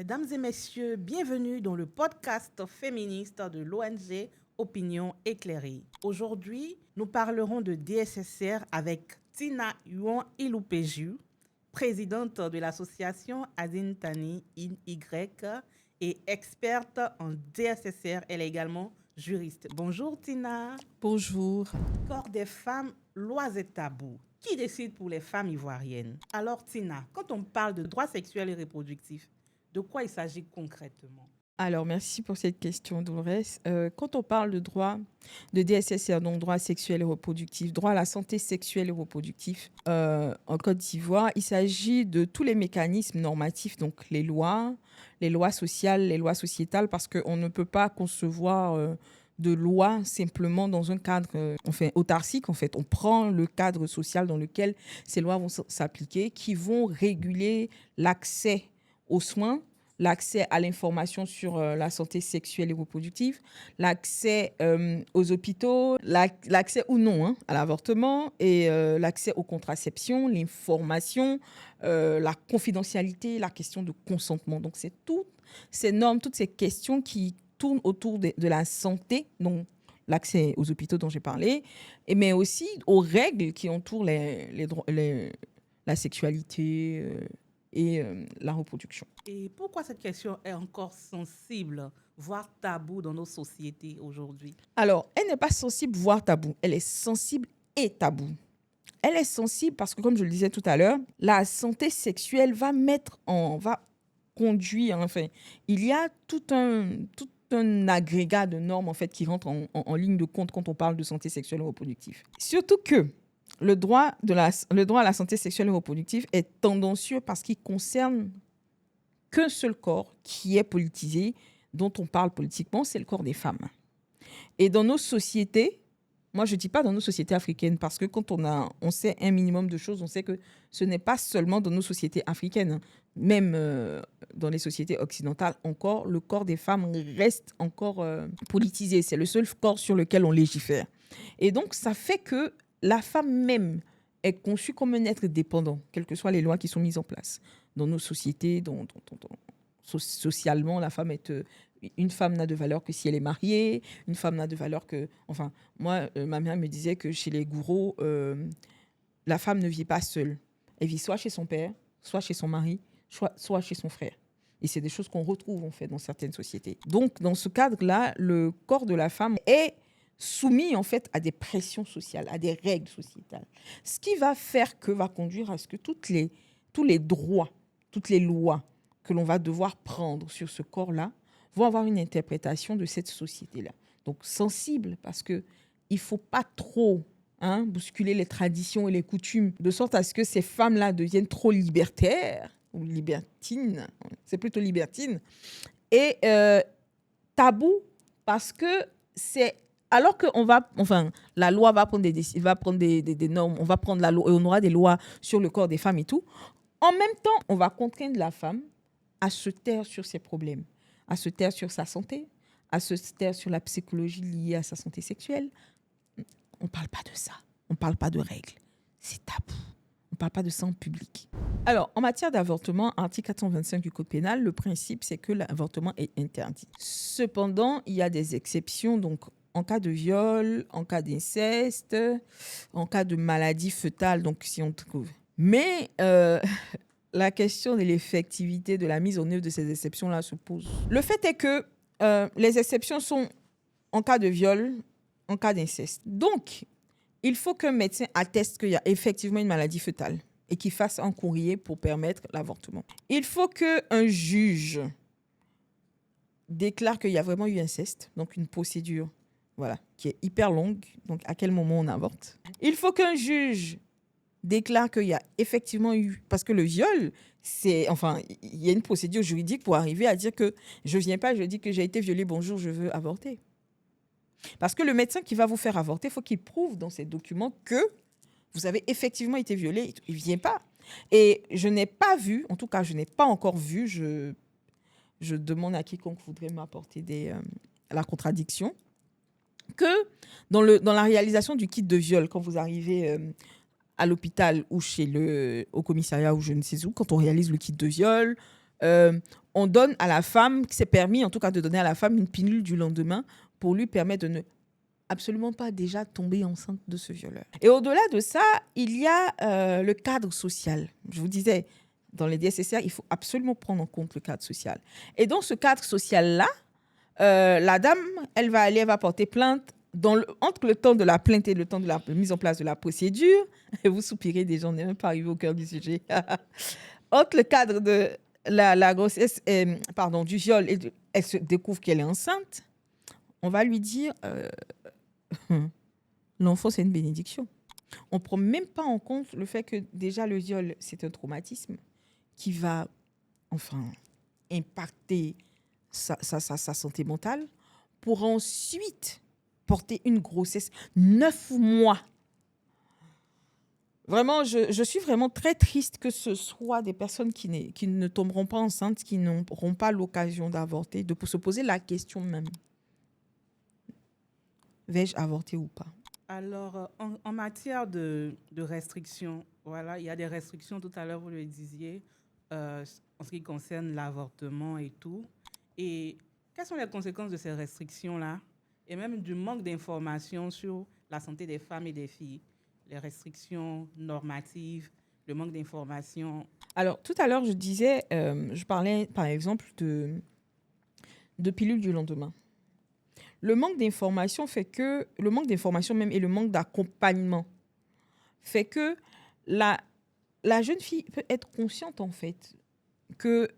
Mesdames et messieurs, bienvenue dans le podcast féministe de l'ONG Opinion éclairée. Aujourd'hui, nous parlerons de DSSR avec Tina Yuan Iloupeju, présidente de l'association Adintani IY et experte en DSSR. Elle est également juriste. Bonjour Tina. Bonjour. Corps des femmes, lois et tabous. Qui décide pour les femmes ivoiriennes? Alors Tina, quand on parle de droits sexuels et reproductifs, de quoi il s'agit concrètement? Alors, merci pour cette question, Dolores. Quand on parle de droit de DSSR, donc droit sexuel et reproductif, droit à la santé sexuelle et reproductive, en Côte d'Ivoire, il s'agit de tous les mécanismes normatifs, donc les lois sociales, les lois sociétales, parce qu'on ne peut pas concevoir de loi simplement dans un cadre autarcique. En fait, on prend le cadre social dans lequel ces lois vont s'appliquer, qui vont réguler l'accès aux soins, l'accès à l'information sur la santé sexuelle et reproductive, l'accès aux hôpitaux, l'accès ou non à l'avortement et l'accès aux contraceptions, l'information, la confidentialité, la question de consentement. Donc, c'est toutes ces normes, toutes ces questions qui tournent autour de la santé, donc l'accès aux hôpitaux dont j'ai parlé, mais aussi aux règles qui entourent la sexualité et la reproduction. Et pourquoi cette question est encore sensible, voire taboue dans nos sociétés aujourd'hui? Alors, elle n'est pas sensible, voire tabou. Elle est sensible et tabou. Elle est sensible parce que, comme je le disais tout à l'heure, la santé sexuelle va conduire, enfin, il y a tout un agrégat de normes en fait, qui rentre en ligne de compte quand on parle de santé sexuelle et reproductive. Surtout que le droit à la santé sexuelle et reproductive est tendancieux parce qu'il concerne qu'un seul corps qui est politisé, dont on parle politiquement, c'est le corps des femmes. Et dans nos sociétés, moi je ne dis pas dans nos sociétés africaines, parce que quand on sait un minimum de choses, on sait que ce n'est pas seulement dans nos sociétés africaines, même dans les sociétés occidentales encore, le corps des femmes reste encore politisé. C'est le seul corps sur lequel on légifère. Et donc ça fait que la femme même est conçue comme un être dépendant, quelles que soient les lois qui sont mises en place. Dans nos sociétés, socialement, la femme est... une femme n'a de valeur que si elle est mariée, une femme n'a de valeur que... Enfin, moi, ma mère me disait que chez les gourous, la femme ne vit pas seule. Elle vit soit chez son père, soit chez son mari, soit chez son frère. Et c'est des choses qu'on retrouve, en fait, dans certaines sociétés. Donc, dans ce cadre-là, le corps de la femme est soumis en fait à des pressions sociales, à des règles sociétales. Ce qui va conduire à ce que tous les droits, toutes les lois que l'on va devoir prendre sur ce corps-là vont avoir une interprétation de cette société-là. Donc sensible, parce qu'il ne faut pas trop bousculer les traditions et les coutumes, de sorte à ce que ces femmes-là deviennent trop libertaires, ou libertines, c'est plutôt libertines, et tabou, parce que c'est... Alors que la loi va prendre des normes, on va prendre la loi et on aura des lois sur le corps des femmes et tout. En même temps, on va contraindre la femme à se taire sur ses problèmes, à se taire sur sa santé, à se taire sur la psychologie liée à sa santé sexuelle. On ne parle pas de ça. On ne parle pas de règles. C'est tabou. On ne parle pas de ça en public. Alors, en matière d'avortement, article 425 du Code pénal, le principe, c'est que l'avortement est interdit. Cependant, il y a des exceptions, donc en cas de viol, en cas d'inceste, en cas de maladie fœtale, donc si on trouve. Mais la question de l'effectivité de la mise en œuvre de ces exceptions-là se pose. Le fait est que les exceptions sont en cas de viol, en cas d'inceste. Donc, il faut qu'un médecin atteste qu'il y a effectivement une maladie fœtale et qu'il fasse un courrier pour permettre l'avortement. Il faut qu'un juge déclare qu'il y a vraiment eu inceste, donc une procédure qui est hyper longue, donc à quel moment on avorte. Il faut qu'un juge déclare qu'il y a effectivement eu... Parce que le viol, il y a une procédure juridique pour arriver à dire que je ne viens pas, je dis que j'ai été violée, bonjour, je veux avorter. Parce que le médecin qui va vous faire avorter, il faut qu'il prouve dans ses documents que vous avez effectivement été violée. Il ne vient pas. Et je n'ai pas vu, en tout cas, je n'ai pas encore vu, je demande à quiconque voudrait m'apporter la contradiction, que dans la réalisation du kit de viol, quand vous arrivez à l'hôpital ou au commissariat ou je ne sais où, quand on réalise le kit de viol, on donne à la femme, c'est permis en tout cas de donner à la femme une pilule du lendemain pour lui permettre de ne absolument pas déjà tomber enceinte de ce violeur. Et au-delà de ça, il y a le cadre social. Je vous disais, dans les DSSR, il faut absolument prendre en compte le cadre social. Et dans ce cadre social-là, la dame, elle va porter plainte entre le temps de la plainte et le temps de la mise en place de la procédure. Et vous soupirez déjà, on n'est même pas arrivé au cœur du sujet. Entre le cadre de la grossesse, du viol, et elle se découvre qu'elle est enceinte, on va lui dire l'enfant, c'est une bénédiction. On ne prend même pas en compte le fait que déjà le viol, c'est un traumatisme qui va impacter sa santé mentale pour ensuite porter une grossesse 9 mois. Vraiment, je suis vraiment très triste que ce soit des personnes qui ne tomberont pas enceintes, qui n'auront pas l'occasion d'avorter, de se poser la question même. Vais-je avorter ou pas? Alors, en matière de restrictions, voilà, il y a des restrictions, tout à l'heure vous le disiez, en ce qui concerne l'avortement et tout. Et quelles sont les conséquences de ces restrictions-là et même du manque d'informations sur la santé des femmes et des filles? Les restrictions normatives, le manque d'informations. Alors, tout à l'heure, je parlais par exemple de pilules du lendemain. Le manque d'information même et le manque d'accompagnement fait que la jeune fille peut être consciente en fait que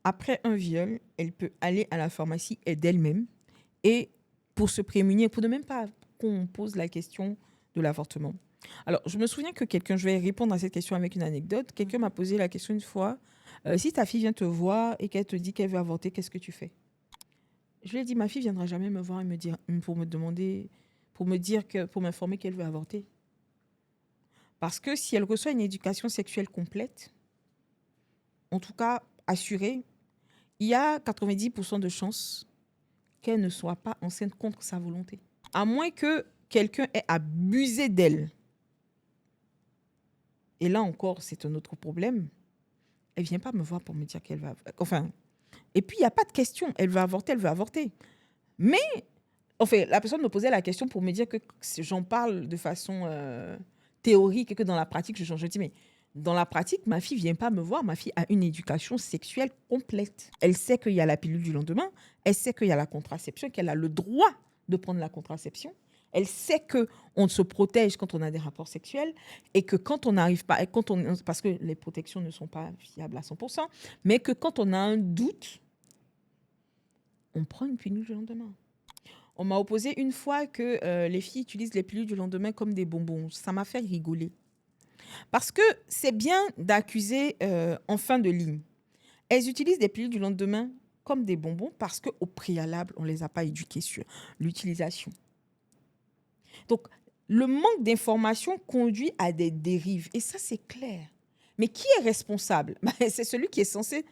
après un viol, elle peut aller à la pharmacie et d'elle-même et pour se prémunir, pour ne même pas qu'on pose la question de l'avortement. Alors, je me souviens que je vais répondre à cette question avec une anecdote. Quelqu'un m'a posé la question une fois, si ta fille vient te voir et qu'elle te dit qu'elle veut avorter, qu'est-ce que tu fais? Je lui ai dit, ma fille viendra jamais me voir et me dire, pour m'informer qu'elle veut avorter. Parce que si elle reçoit une éducation sexuelle complète, en tout cas assurée, il y a 90% de chances qu'elle ne soit pas enceinte contre sa volonté. À moins que quelqu'un ait abusé d'elle. Et là encore, c'est un autre problème. Elle ne vient pas me voir pour me dire qu'elle va... et puis, il n'y a pas de question. Elle veut avorter. Mais, la personne me posait la question pour me dire que j'en parle de façon théorique et que dans la pratique, je change. Je dis, mais dans la pratique, ma fille ne vient pas me voir. Ma fille a une éducation sexuelle complète. Elle sait qu'il y a la pilule du lendemain. Elle sait qu'il y a la contraception, qu'elle a le droit de prendre la contraception. Elle sait qu'on se protège quand on a des rapports sexuels et que quand on n'arrive pas, parce que les protections ne sont pas fiables à 100%, mais que quand on a un doute, on prend une pilule du lendemain. On m'a opposé une fois que les filles utilisent les pilules du lendemain comme des bonbons. Ça m'a fait rigoler. Parce que c'est bien d'accuser en fin de ligne. Elles utilisent des pilules du lendemain comme des bonbons parce qu'au préalable, on ne les a pas éduquées sur l'utilisation. Donc, le manque d'information conduit à des dérives. Et ça, c'est clair. Mais qui est responsable? C'est celui qui est censé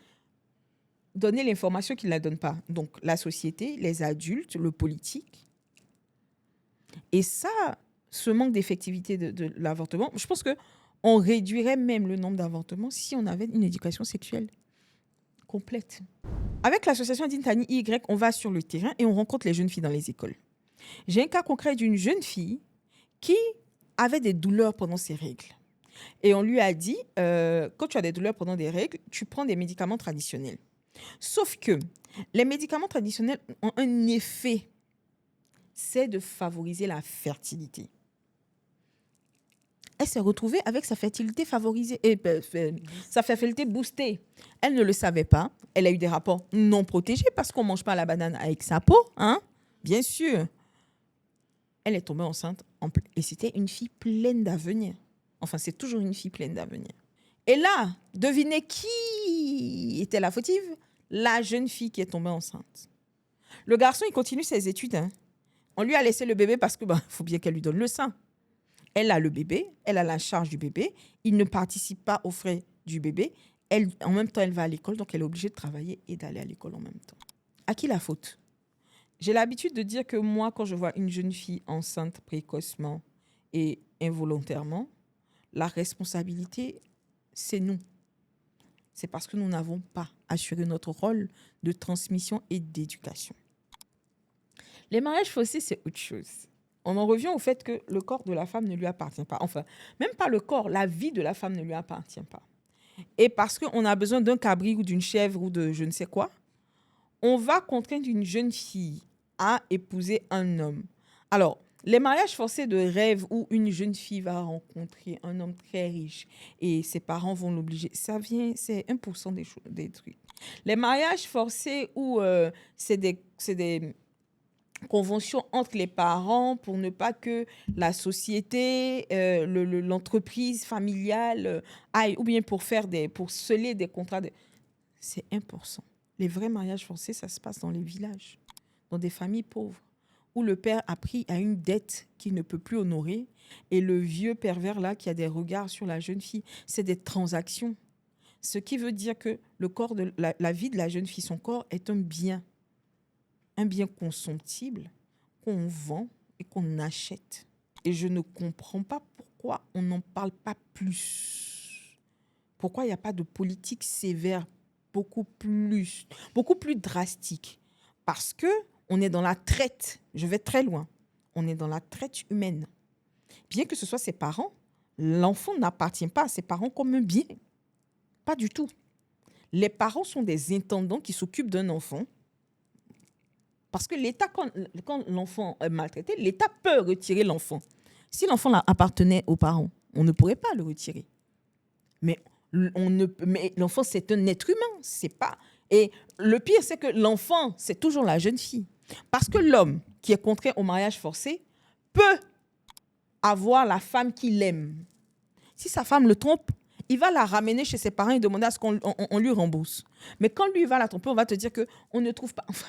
donner l'information qui ne la donne pas. Donc, la société, les adultes, le politique. Et ça, ce manque d'effectivité de l'avortement, je pense qu'on réduirait même le nombre d'avortements si on avait une éducation sexuelle complète. Avec l'association Dintani Y, on va sur le terrain et on rencontre les jeunes filles dans les écoles. J'ai un cas concret d'une jeune fille qui avait des douleurs pendant ses règles. Et on lui a dit, quand tu as des douleurs pendant des règles, tu prends des médicaments traditionnels. Sauf que les médicaments traditionnels ont un effet, c'est de favoriser la fertilité. Elle s'est retrouvée avec sa fertilité favorisée, sa fertilité boostée. Elle ne le savait pas. Elle a eu des rapports non protégés parce qu'on ne mange pas la banane avec sa peau, hein? Bien sûr. Elle est tombée enceinte et c'était une fille pleine d'avenir. Enfin, c'est toujours une fille pleine d'avenir. Et là, devinez qui était la fautive? La jeune fille qui est tombée enceinte. Le garçon, il continue ses études. Hein. On lui a laissé le bébé parce que faut bien qu'elle lui donne le sein. Elle a le bébé, elle a la charge du bébé. Il ne participe pas aux frais du bébé. En même temps, elle va à l'école, donc elle est obligée de travailler et d'aller à l'école en même temps. À qui la faute? J'ai l'habitude de dire que moi, quand je vois une jeune fille enceinte précocement et involontairement, la responsabilité, c'est nous. c'est parce que nous n'avons pas assuré notre rôle de transmission et d'éducation. Les mariages forcés, c'est autre chose. On en revient au fait que le corps de la femme ne lui appartient pas. Enfin, même pas le corps, la vie de la femme ne lui appartient pas. Et parce qu'on a besoin d'un cabri ou d'une chèvre ou de je ne sais quoi, on va contraindre une jeune fille à épouser un homme. Alors, les mariages forcés de rêve où une jeune fille va rencontrer un homme très riche et ses parents vont l'obliger, c'est 1% des trucs. Les mariages forcés où c'est des conventions entre les parents pour ne pas que la société, l'entreprise familiale aille, ou bien pour sceller des contrats, c'est 1%. Les vrais mariages forcés, ça se passe dans les villages, dans des familles pauvres, où le père a pris à une dette qu'il ne peut plus honorer, et le vieux pervers là qui a des regards sur la jeune fille, c'est des transactions. Ce qui veut dire que le corps de la vie de la jeune fille, son corps est un bien consomptible qu'on vend et qu'on achète. Et je ne comprends pas pourquoi on n'en parle pas plus. Pourquoi il n'y a pas de politique sévère beaucoup plus drastique. Parce que on est dans la traite. Je vais très loin. On est dans la traite humaine. Bien que ce soit ses parents, l'enfant n'appartient pas à ses parents comme un bien. Pas du tout. Les parents sont des intendants qui s'occupent d'un enfant. Parce que l'État, quand l'enfant est maltraité, l'État peut retirer l'enfant. Si l'enfant appartenait aux parents, on ne pourrait pas le retirer. Mais l'enfant, c'est un être humain. C'est pas... Et le pire, c'est que l'enfant, c'est toujours la jeune fille. Parce que l'homme qui est contraint au mariage forcé peut avoir la femme qu'il aime. Si sa femme le trompe, il va la ramener chez ses parents et demander à ce qu'on lui rembourse. Mais quand lui va la tromper, on va te dire qu'on ne trouve pas... Enfin,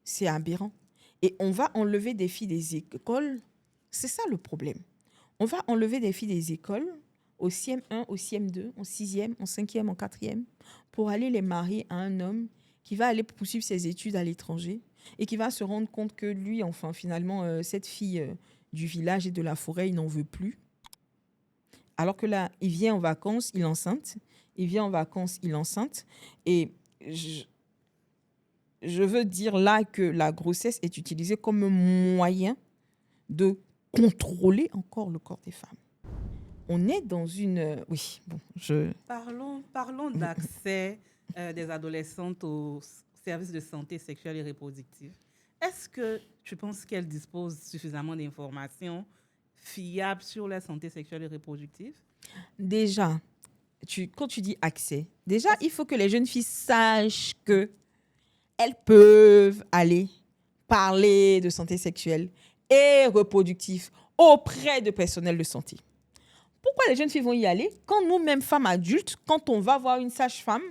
c'est aberrant. Et on va enlever des filles des écoles. C'est ça le problème. On va enlever des filles des écoles au CM1, au CM2, en 6e, en 5e, en 4e, pour aller les marier à un homme qui va aller poursuivre ses études à l'étranger et qui va se rendre compte que lui, enfin, finalement, cette fille du village et de la forêt, il n'en veut plus. Alors que là, il vient en vacances, il est enceinte. Il vient en vacances, il est enceinte. Et je veux dire là que la grossesse est utilisée comme un moyen de contrôler encore le corps des femmes. On est dans une... Oui, bon, Parlons d'accès des adolescentes aux services de santé sexuelle et reproductive. Est-ce que tu penses qu'elles disposent suffisamment d'informations fiables sur la santé sexuelle et reproductive? Déjà, quand tu dis accès, déjà, il faut que les jeunes filles sachent que elles peuvent aller parler de santé sexuelle et reproductive auprès de personnel de santé. Pourquoi les jeunes filles vont y aller quand nous-mêmes, femmes adultes, quand on va voir une sage-femme,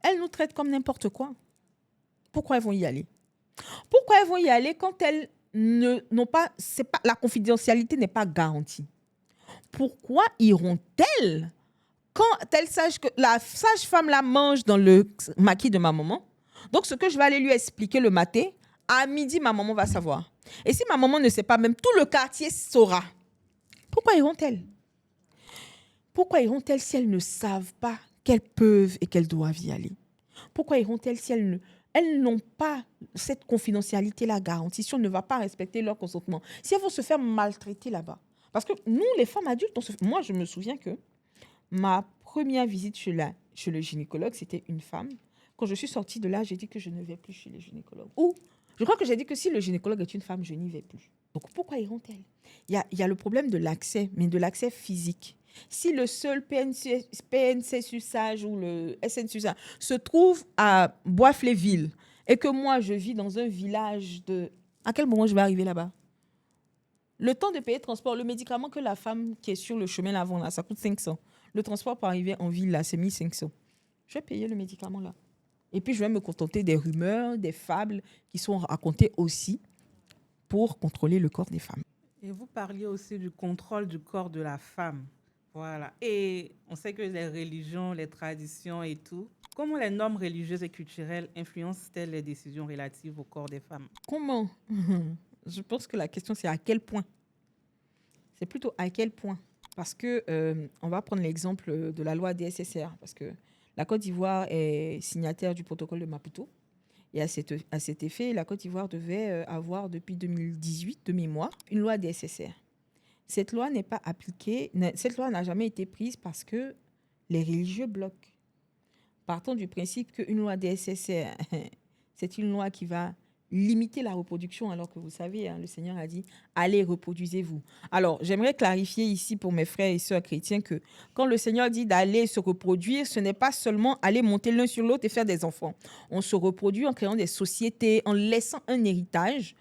elles nous traitent comme n'importe quoi? Pourquoi elles vont y aller? Pourquoi elles vont y aller quand elles n'ont pas... la confidentialité n'est pas garantie? Pourquoi iront-elles quand elles sachent que la sage-femme la mange dans le maquis de ma maman? Donc, ce que je vais aller lui expliquer le matin, à midi, ma maman va savoir. Et si ma maman ne sait pas, même tout le quartier saura. Pourquoi iront-elles? Pourquoi iront-elles si elles ne savent pas qu'elles peuvent et qu'elles doivent y aller? Pourquoi iront-elles si elles n'ont pas cette confidentialité-là garantie, si on ne va pas respecter leur consentement, si elles vont se faire maltraiter là-bas? Parce que nous, les femmes adultes, moi, je me souviens que ma première visite chez le gynécologue, c'était une femme. Quand je suis sortie de là, j'ai dit que je ne vais plus chez le gynécologue. Ou, je crois que j'ai dit que si le gynécologue est une femme, je n'y vais plus. Donc, pourquoi iront-elles? Il y a le problème de l'accès, mais de l'accès physique. Si le seul PNC-SUSAGE ou le SN-SUSAGE se trouve à Bois-Fléville et que moi, je vis dans un village de... À quel moment je vais arriver là-bas? Le temps de payer le transport, le médicament que la femme qui est sur le chemin l'avant, là, ça coûte 500. Le transport pour arriver en ville, là, c'est 1500. Je vais payer le médicament là. Et puis, je vais me contenter des rumeurs, des fables qui sont racontées aussi pour contrôler le corps des femmes. Et vous parliez aussi du contrôle du corps de la femme. Voilà. Et on sait que les religions, les traditions et tout, comment les normes religieuses et culturelles influencent-elles les décisions relatives au corps des femmes? Comment? Je pense que la question, c'est à quel point. C'est plutôt à quel point. Parce que on va prendre l'exemple de la loi DSSR, parce que la Côte d'Ivoire est signataire du protocole de Maputo. Et à cet effet, la Côte d'Ivoire devait avoir depuis 2018, de mémoire, une loi DSSR. Cette loi n'est pas appliquée, cette loi n'a jamais été prise parce que les religieux bloquent. Partons du principe qu'une loi DSSR, c'est une loi qui va limiter la reproduction, alors que vous savez, le Seigneur a dit « Allez, reproduisez-vous ». Alors, j'aimerais clarifier ici pour mes frères et sœurs chrétiens que quand le Seigneur dit d'aller se reproduire, ce n'est pas seulement aller monter l'un sur l'autre et faire des enfants. On se reproduit en créant des sociétés, en laissant un héritage,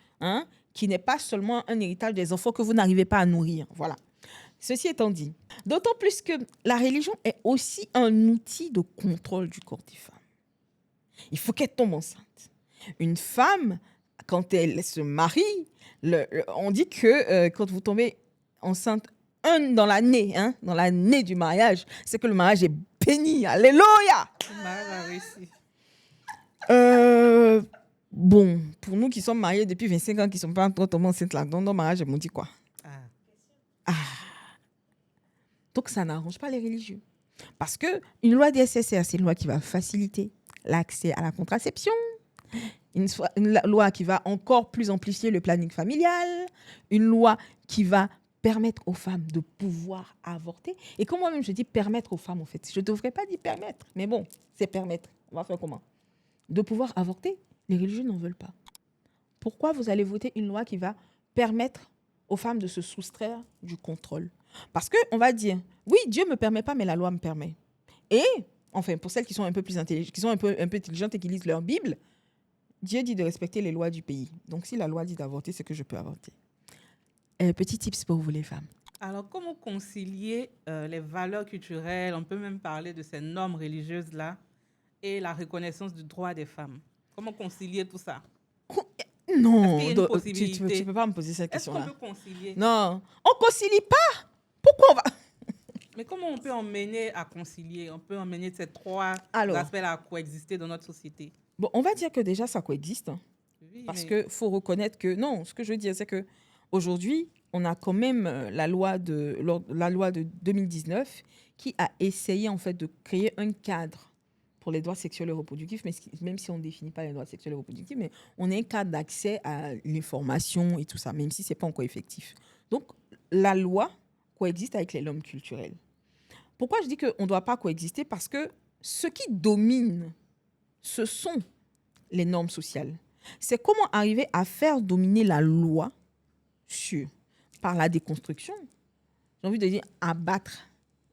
qui n'est pas seulement un héritage des enfants que vous n'arrivez pas à nourrir. Voilà. Ceci étant dit, d'autant plus que la religion est aussi un outil de contrôle du corps des femmes. Il faut qu'elle tombe enceinte. Une femme, quand elle se marie, on dit que quand vous tombez enceinte dans l'année du mariage, c'est que le mariage est béni. Alléluia! Le mariage a réussi. Bon, pour nous qui sommes mariés depuis 25 ans, qui ne sommes pas encore tombés enceintes là, dans nos mariages, on dit quoi? Donc, ça n'arrange pas les religieux. Parce qu'une loi DSSR, c'est une loi qui va faciliter l'accès à la contraception, une loi qui va encore plus amplifier le planning familial, une loi qui va permettre aux femmes de pouvoir avorter. Et comme moi-même, je dis permettre aux femmes, en fait. Je ne devrais pas dire permettre, mais bon, c'est permettre. On va faire comment? De pouvoir avorter, les religieux n'en veulent pas. Pourquoi vous allez voter une loi qui va permettre aux femmes de se soustraire du contrôle? Parce qu'on va dire, oui, Dieu ne me permet pas, mais la loi me permet. Et, enfin, pour celles qui sont un peu plus intelligentes, qui sont un peu intelligentes et qui lisent leur Bible, Dieu dit de respecter les lois du pays. Donc, si la loi dit d'avorter, c'est que je peux avorter. Petit tips pour vous, les femmes. Alors, comment concilier les valeurs culturelles, on peut même parler de ces normes religieuses-là, et la reconnaissance du droit des femmes? Comment concilier tout ça? Non, tu ne peux pas me poser cette question-là. Est-ce qu'on peut concilier? Non, on ne concilie pas. Pourquoi on va... Mais comment on peut emmener à concilier? On peut emmener ces trois aspects-là à coexister dans notre société? Bon, on va dire que déjà, ça coexiste. Oui, parce qu'il faut reconnaître que... Non, ce que je veux dire, c'est qu'aujourd'hui, on a quand même la loi de 2019 qui a essayé, en fait, de créer un cadre pour les droits sexuels et reproductifs, mais même si on ne définit pas les droits sexuels et reproductifs, mais on a un cadre d'accès à l'information et tout ça, même si ce n'est pas encore effectif. Donc, la loi coexiste avec les normes culturelles. Pourquoi je dis qu'on ne doit pas coexister? Parce que ce qui domine, ce sont les normes sociales. C'est comment arriver à faire dominer la loi par la déconstruction. J'ai envie de dire abattre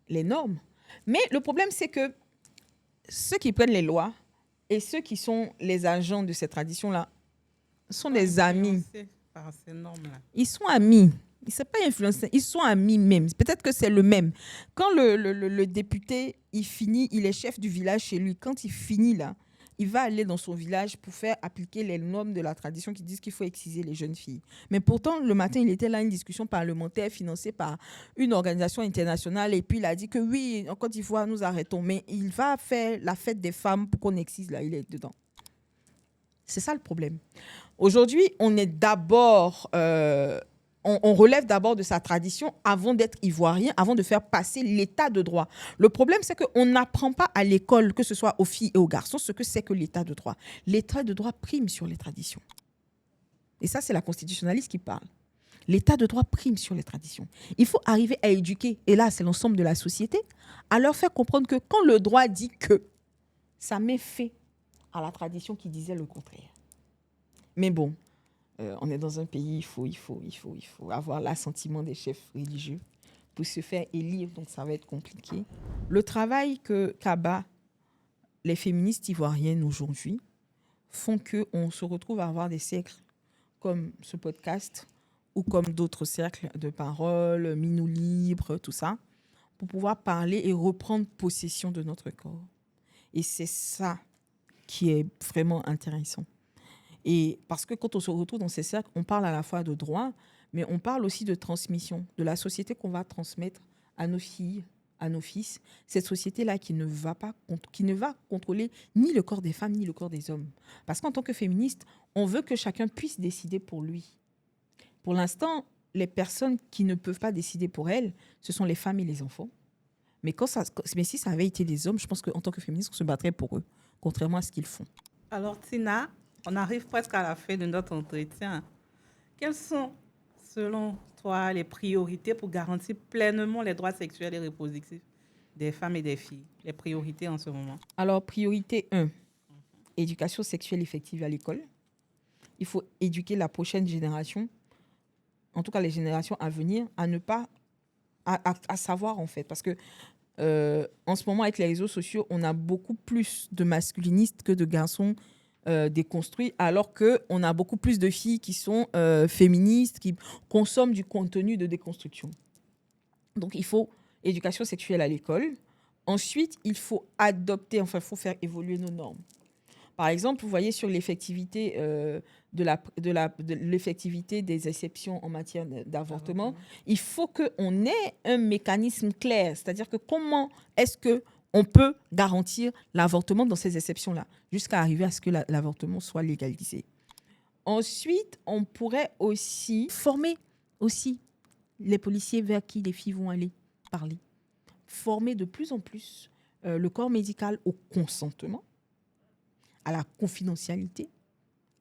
les normes. Mais le problème, c'est que ceux qui prennent les lois et ceux qui sont les agents de ces traditions-là sont des amis. Par ces normes-là. Ils sont amis. Il ne s'est pas influencé. Ils sont amis même. Peut-être que c'est le même. Quand le député, il est chef du village chez lui. Quand il finit là, il va aller dans son village pour faire appliquer les normes de la tradition qui disent qu'il faut exciser les jeunes filles. Mais pourtant, le matin, il était là à une discussion parlementaire financée par une organisation internationale. Et puis, il a dit que oui, en Côte d'Ivoire, nous arrêtons. Mais il va faire la fête des femmes pour qu'on excise là. Il est dedans. C'est ça le problème. Aujourd'hui, on est d'abord... On relève d'abord de sa tradition avant d'être ivoirien, avant de faire passer l'état de droit. Le problème, c'est qu'on n'apprend pas à l'école, que ce soit aux filles et aux garçons, ce que c'est que l'état de droit. L'état de droit prime sur les traditions. Et ça, c'est la constitutionnaliste qui parle. L'état de droit prime sur les traditions. Il faut arriver à éduquer, et là, c'est l'ensemble de la société, à leur faire comprendre que quand le droit dit que, ça met fin à la tradition qui disait le contraire. Mais bon, on est dans un pays, il faut avoir l'assentiment des chefs religieux pour se faire élire, donc ça va être compliqué. Le travail qu'abat les féministes ivoiriennes aujourd'hui font qu'on se retrouve à avoir des cercles comme ce podcast ou comme d'autres cercles de parole, Minou Libre, tout ça, pour pouvoir parler et reprendre possession de notre corps. Et c'est ça qui est vraiment intéressant. Et parce que quand on se retrouve dans ces cercles, on parle à la fois de droit, mais on parle aussi de transmission, de la société qu'on va transmettre à nos filles, à nos fils. Cette société-là qui ne va contrôler ni le corps des femmes, ni le corps des hommes. Parce qu'en tant que féministe, on veut que chacun puisse décider pour lui. Pour l'instant, les personnes qui ne peuvent pas décider pour elles, ce sont les femmes et les enfants. Mais si ça avait été des hommes, je pense qu'en tant que féministe, on se battrait pour eux, contrairement à ce qu'ils font. Alors, Tina, on arrive presque à la fin de notre entretien. Quelles sont, selon toi, les priorités pour garantir pleinement les droits sexuels et reproductifs des femmes et des filles? Les priorités en ce moment. Alors, priorité 1, éducation sexuelle effective à l'école. Il faut éduquer la prochaine génération, en tout cas les générations à venir, à ne pas, à savoir en fait. Parce que en ce moment, avec les réseaux sociaux, on a beaucoup plus de masculinistes que de garçons déconstruits, alors qu'on a beaucoup plus de filles qui sont féministes, qui consomment du contenu de déconstruction. Donc, il faut éducation sexuelle à l'école. Ensuite, il faut il faut faire évoluer nos normes. Par exemple, vous voyez sur l'effectivité l'effectivité des exceptions en matière d'avortement, il faut qu'on ait un mécanisme clair. C'est-à-dire que comment est-ce qu'on peut garantir l'avortement dans ces exceptions-là, jusqu'à arriver à ce que l'avortement soit légalisé. Ensuite, on pourrait aussi former aussi les policiers vers qui les filles vont aller parler. Former de plus en plus le corps médical au consentement, à la confidentialité,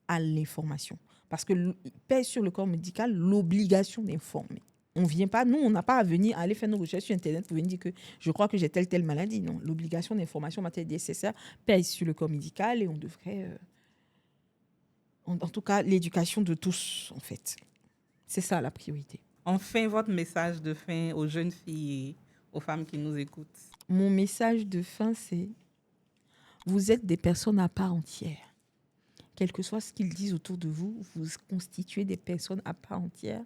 à l'information. Parce que pèse sur le corps médical l'obligation d'informer. On vient pas, nous, on n'a pas à venir aller faire nos recherches sur Internet pour venir dire que je crois que j'ai telle maladie. Non, l'obligation d'information en matière nécessaire pèse sur le corps médical et on devrait, en tout cas, l'éducation de tous, en fait. C'est ça la priorité. Enfin, votre message de fin aux jeunes filles et aux femmes qui nous écoutent. Mon message de fin, c'est: vous êtes des personnes à part entière. Quel que soit ce qu'ils disent autour de vous, vous constituez des personnes à part entière,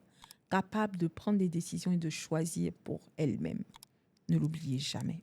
capables de prendre des décisions et de choisir pour elles-mêmes. Ne l'oubliez jamais.